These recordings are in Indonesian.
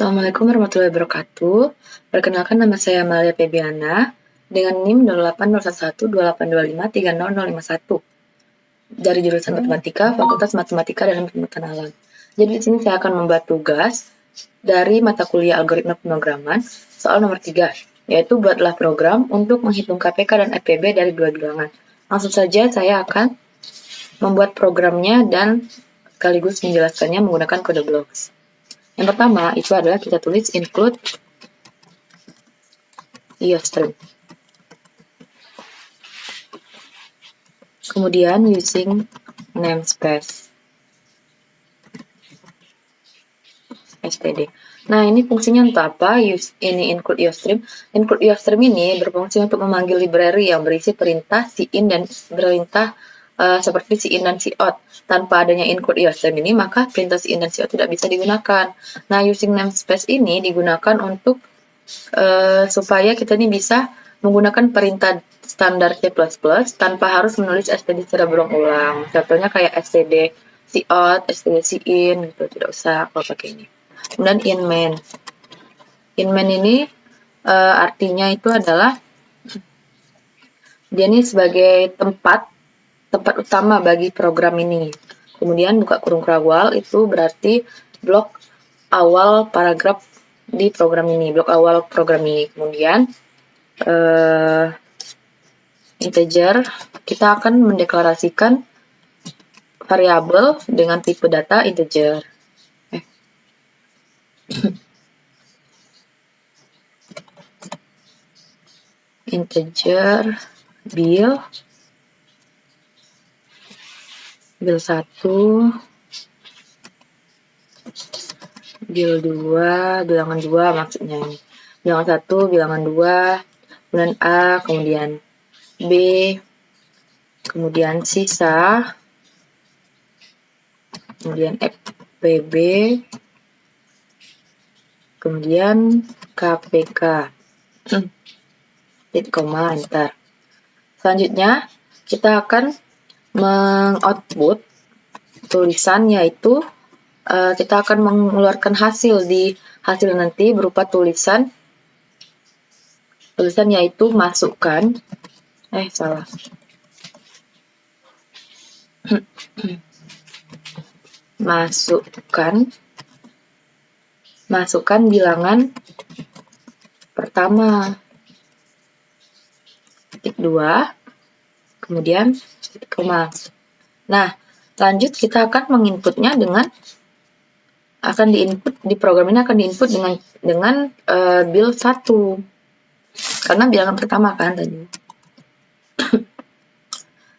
Assalamualaikum warahmatullahi wabarakatuh. Perkenalkan, nama saya Amalia Febiana dengan NIM 080128253051 dari jurusan Matematika, Fakultas Matematika dan Ilmu Alam. Jadi di sini saya akan membuat tugas dari mata kuliah Algoritma Pemrograman soal nomor 3, yaitu buatlah program untuk menghitung KPK dan FPB dari dua bilangan. Langsung saja saya akan membuat programnya dan sekaligus menjelaskannya menggunakan kode blocks. Yang pertama itu adalah kita tulis include IOStream. Kemudian using namespace std. Nah, ini fungsinya untuk apa? Ini include IOStream. Include IOStream ini berfungsi untuk memanggil library yang berisi perintah cin dan perintah seperti cin dan cout. Tanpa adanya include IOStream ini, maka perintah cin dan cout tidak bisa digunakan. Nah, using namespace ini digunakan untuk supaya kita ini bisa menggunakan perintah standar C++ tanpa harus menulis std secara berulang-ulang. Contohnya kayak std cout, std cin gitu, tidak usah kalau pakai ini. Kemudian in-main. In-main ini artinya itu adalah dia ini sebagai tempat utama bagi program ini. Kemudian buka kurung kerawal itu berarti blok awal paragraf di program ini, blok awal program ini. Kemudian integer, kita akan mendeklarasikan variabel dengan tipe data integer. Integer bil 1, bil 2, bilangan 2 maksudnya ini. Bilangan 1, bilangan 2, kemudian A, kemudian B, kemudian sisa, kemudian FPB, kemudian KPK. Titik koma, enter. Selanjutnya, kita akan mengoutput tulisan, yaitu kita akan mengeluarkan hasil di hasil nanti berupa tulisan yaitu masukkan masukkan bilangan pertama, titik 2, kemudian titik koma. Nah, lanjut kita akan menginputnya dengan di program ini akan diinput dengan bil 1 karena bilangan pertama kan tadi.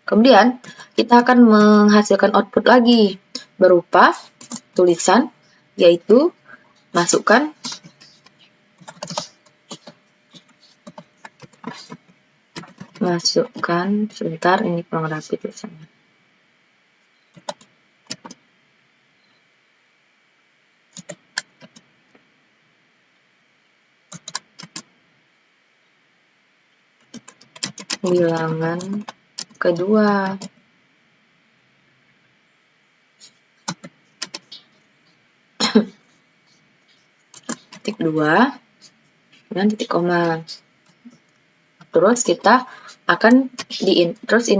Kemudian kita akan menghasilkan output lagi berupa tulisan, yaitu masukkan sebentar, ini kurang rapi tulisannya. Bilangan kedua. Titik 2 dan titik koma. Terus kita akan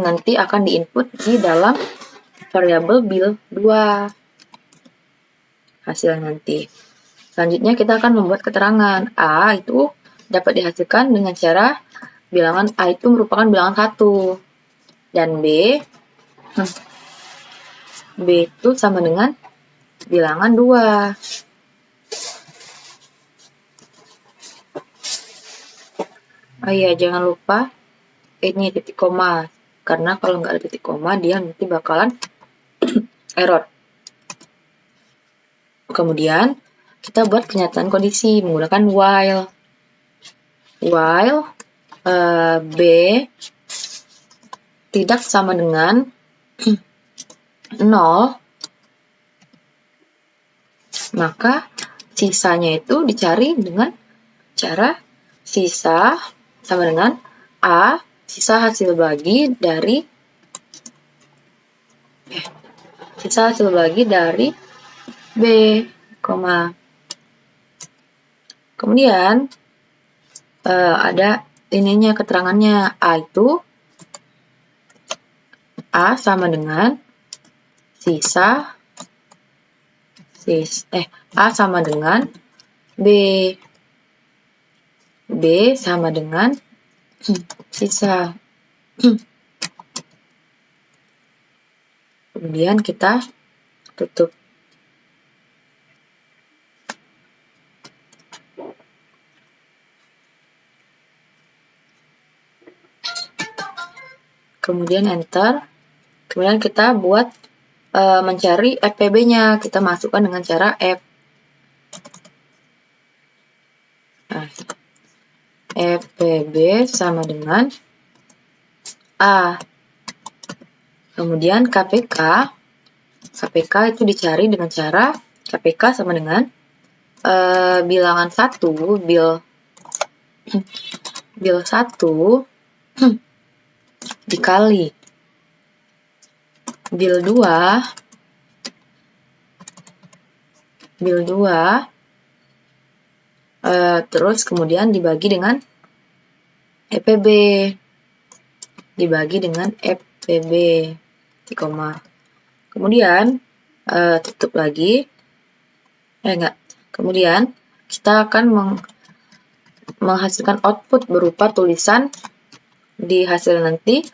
nanti akan diinput di dalam variabel bil 2 hasil nanti. Selanjutnya kita akan membuat keterangan A itu dapat dihasilkan dengan cara bilangan A itu merupakan bilangan 1 dan B itu sama dengan bilangan 2. Oh iya, jangan lupa ini titik koma, karena kalau nggak ada titik koma dia nanti bakalan error. Kemudian kita buat pernyataan kondisi menggunakan while B tidak sama dengan 0, maka sisanya itu dicari dengan cara sisa sama dengan A, sisa hasil bagi dari B, Kemudian ada ininya, keterangannya. A sama dengan A sama dengan B. B sama dengan sisa. Kemudian kita tutup. Kemudian enter. Kemudian kita buat mencari FPB-nya. Kita masukkan dengan cara F. Nah, FPB sama dengan A. Kemudian KPK itu dicari dengan cara KPK sama dengan bilangan 1, bil 1 dikali bil 2 terus kemudian dibagi dengan FPB. Kemudian tutup lagi. Kemudian kita akan menghasilkan output berupa tulisan di hasil nanti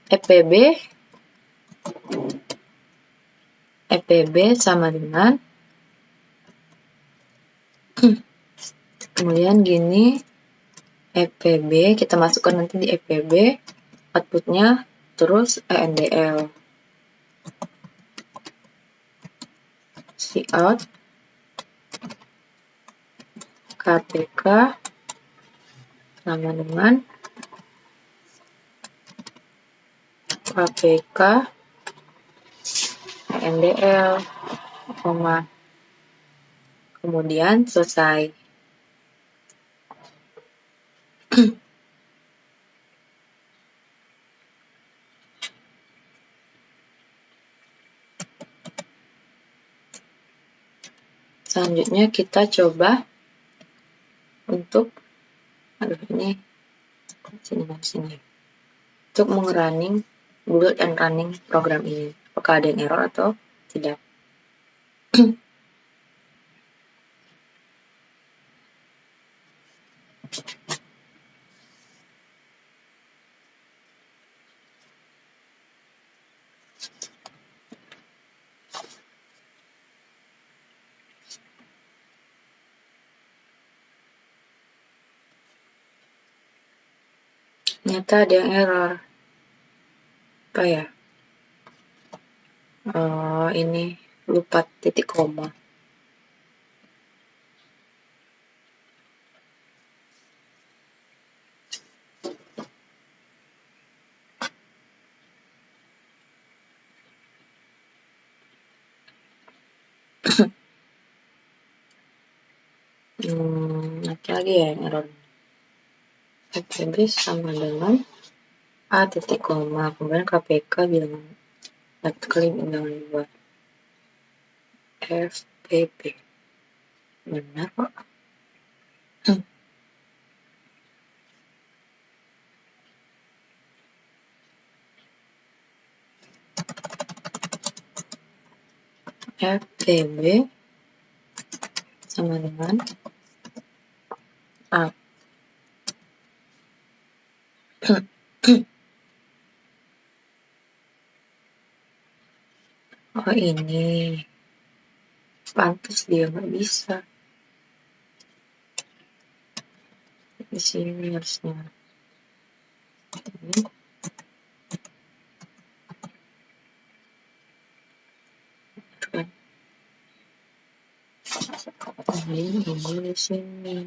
FPB sama dengan kemudian gini, FPB kita masukkan nanti di FPB outputnya, terus ENDL cout KPK sama dengan KPK ENDL, kemudian selesai. Selanjutnya kita coba untuk untuk mengrunning build and running program ini. Apakah ada yang error atau tidak? Ternyata ada yang error. Apa ya? Ini lupa titik koma. Apa lagi ya yang error? FPB sama dengan A titik koma, kemudian KPK bilangan 1 kali bilangan 2. FPB. Benar kok. FPB sama dengan A. Oh ini, pantas dia nggak bisa. Di sini harusnya. Ini. Ini di sini.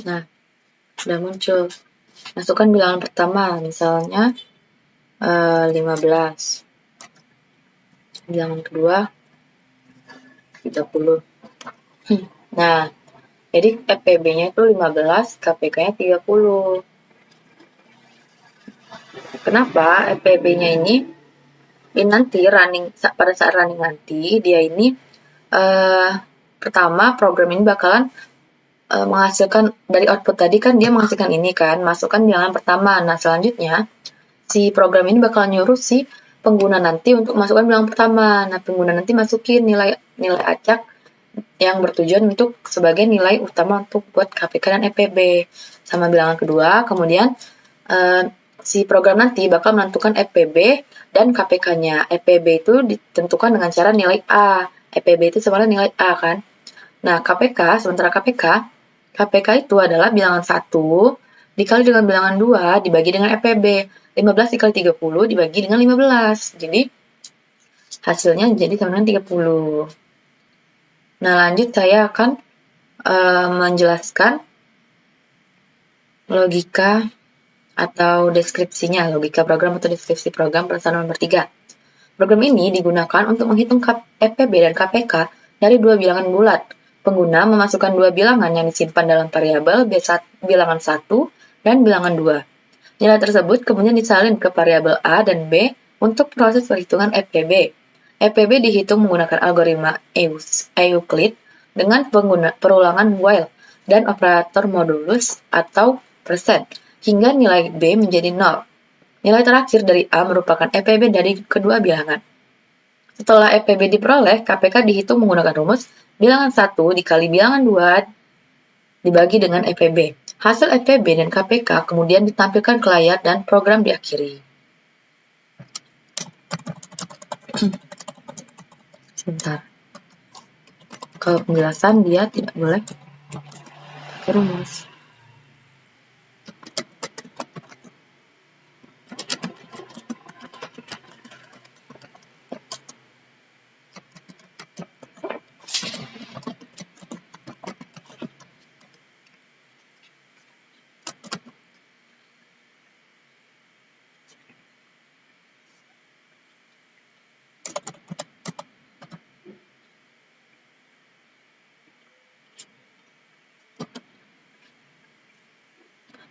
Nah, sudah muncul. Masukkan bilangan pertama, misalnya 15. Bilangan kedua 30. Nah, jadi FPB-nya itu 15, KPK-nya 30. Kenapa FPB-nya ini nanti pada saat running nanti dia ini pertama program ini bakalan menghasilkan dari output tadi kan dia menghasilkan ini kan, masukkan bilangan pertama. Nah, selanjutnya si program ini bakal nyuruh si pengguna nanti untuk masukkan bilangan pertama. Nah, pengguna nanti masukin nilai acak yang bertujuan untuk sebagai nilai utama untuk buat KPK dan FPB sama bilangan kedua. Kemudian si program nanti bakal menentukan FPB dan KPK-nya. FPB itu ditentukan dengan cara nilai A. FPB itu sama nilai A kan. Nah, sementara KPK itu adalah bilangan 1 dikali dengan bilangan 2 dibagi dengan FPB. 15 dikali 30 dibagi dengan 15. Jadi, hasilnya jadi sama dengan 30. Nah, lanjut saya akan menjelaskan logika atau deskripsinya, logika program atau deskripsi program pelaksanaan nomor 3. Program ini digunakan untuk menghitung FPB dan KPK dari dua bilangan bulat. Pengguna memasukkan dua bilangan yang disimpan dalam variabel bilangan 1 dan bilangan 2. Nilai tersebut kemudian disalin ke variabel A dan B untuk proses perhitungan FPB. FPB dihitung menggunakan algoritma Euclid dengan perulangan while dan operator modulus atau persen, hingga nilai B menjadi 0. Nilai terakhir dari A merupakan FPB dari kedua bilangan. Setelah FPB diperoleh, KPK dihitung menggunakan rumus bilangan 1 dikali bilangan 2 dibagi dengan FPB. Hasil FPB dan KPK kemudian ditampilkan ke layar dan program diakhiri. Sebentar. Kalau penjelasan dia tidak boleh pakai rumus.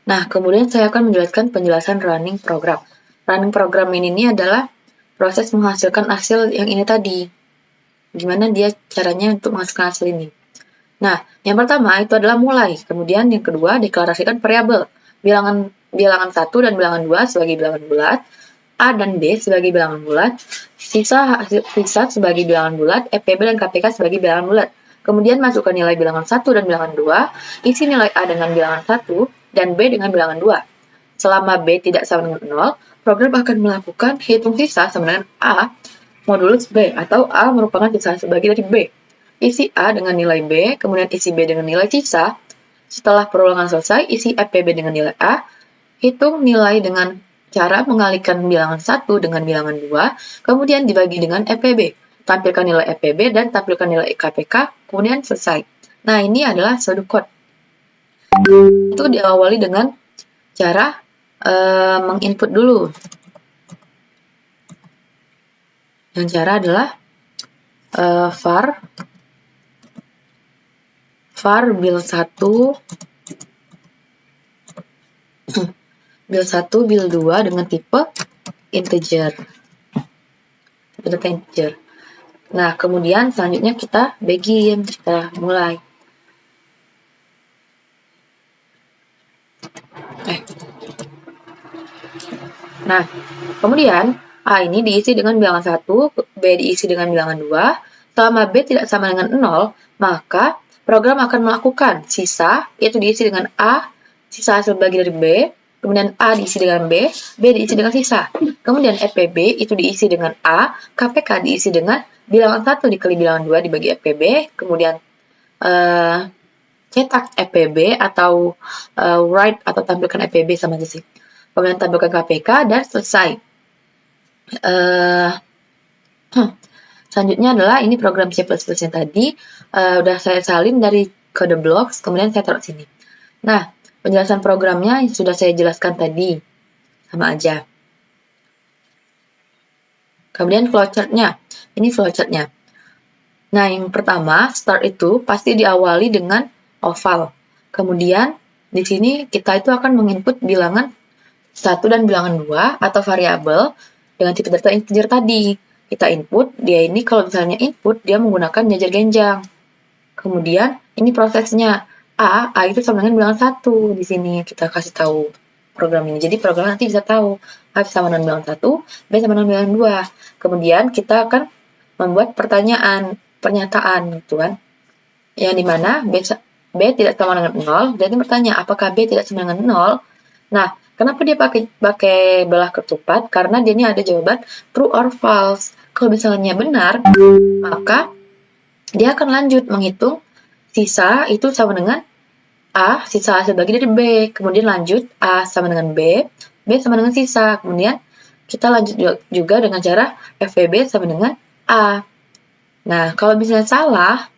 Nah, kemudian saya akan menjelaskan penjelasan running program. Running program ini adalah proses menghasilkan hasil yang ini tadi. Gimana dia caranya untuk menghasilkan hasil ini. Nah, yang pertama itu adalah mulai. Kemudian yang kedua, deklarasikan variabel. Bilangan 1 dan bilangan 2 sebagai bilangan bulat, A dan B sebagai bilangan bulat, sisa sebagai bilangan bulat, FPB dan KPK sebagai bilangan bulat. Kemudian masukkan nilai bilangan 1 dan bilangan 2, isi nilai A dengan bilangan 1 dan B dengan bilangan 2. Selama B tidak sama dengan 0, program akan melakukan hitung sisa sama dengan A modulus B, atau A merupakan sisa sebagai dari B. Isi A dengan nilai B, kemudian isi B dengan nilai sisa. Setelah perulangan selesai, isi FPB dengan nilai A, hitung nilai dengan cara mengalihkan bilangan 1 dengan bilangan 2, kemudian dibagi dengan FPB. Tampilkan nilai FPB dan tampilkan nilai KPK, kemudian selesai. Nah, ini adalah pseudocode. Itu diawali dengan cara menginput dulu. Yang cara adalah var build 1 build 2 dengan tipe integer. Data integer. Nah, kemudian selanjutnya kita begin, kita mulai. Nah, kemudian A ini diisi dengan bilangan 1, B diisi dengan bilangan 2. Selama B tidak sama dengan 0, maka program akan melakukan sisa, yaitu diisi dengan A, sisa hasil bagi dari B, kemudian A diisi dengan B diisi dengan sisa. Kemudian FPB itu diisi dengan A, KPK diisi dengan bilangan 1 dikali bilangan 2 dibagi FPB, kemudian cetak FPB atau write atau tampilkan FPB sama aja sih. Kemudian tampilkan KPK dan selesai. Selanjutnya adalah ini program C++ yang tadi udah saya salin dari kode blocks, kemudian saya taruh sini. Nah, penjelasan programnya sudah saya jelaskan tadi, sama aja. Kemudian flowchart-nya. Ini flowchart-nya. Nah, yang pertama, start itu pasti diawali dengan oval. Kemudian, di sini kita itu akan menginput bilangan 1 dan bilangan 2 atau variabel dengan tipe data integer tadi. Kita input, dia ini kalau misalnya input, dia menggunakan jajar genjang. Kemudian, ini prosesnya. A itu sama dengan bilangan 1. Di sini kita kasih tahu program ini. Jadi program nanti bisa tahu A sama dengan bilangan 1, B sama dengan bilangan 2. Kemudian kita akan membuat pernyataan gitu kan. Yang dimana B tidak sama dengan 0, jadi bertanya apakah B tidak sama dengan 0. Nah, kenapa dia pakai belah ketupat? Karena dia ini ada jawaban true or false. Kalau misalnya benar, maka dia akan lanjut menghitung sisa itu sama dengan A, sisa hasil bagi dari B. Kemudian lanjut A sama dengan B sama dengan sisa. Kemudian kita lanjut juga dengan cara FVB sama dengan A. Nah, kalau misalnya salah,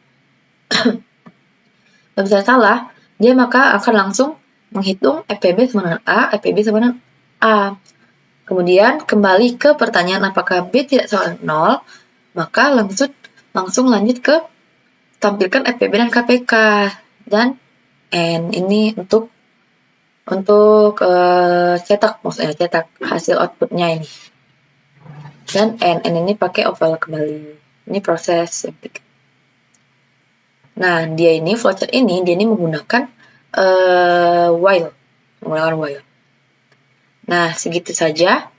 dia maka akan langsung menghitung FPB sama dengan A, FPB sama dengan A. Kemudian kembali ke pertanyaan apakah B tidak sama dengan 0, maka langsung lanjut ke tampilkan FPB dan KPK dan N ini untuk cetak, maksudnya cetak hasil outputnya ini. Dan N ini pakai oval kembali. Ini proses yang tiga. Nah, flowchart ini menggunakan while. Nah, segitu saja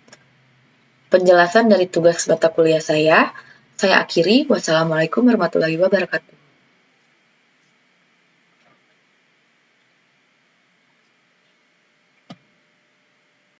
penjelasan dari tugas mata kuliah saya. Saya akhiri. Wassalamualaikum warahmatullahi wabarakatuh.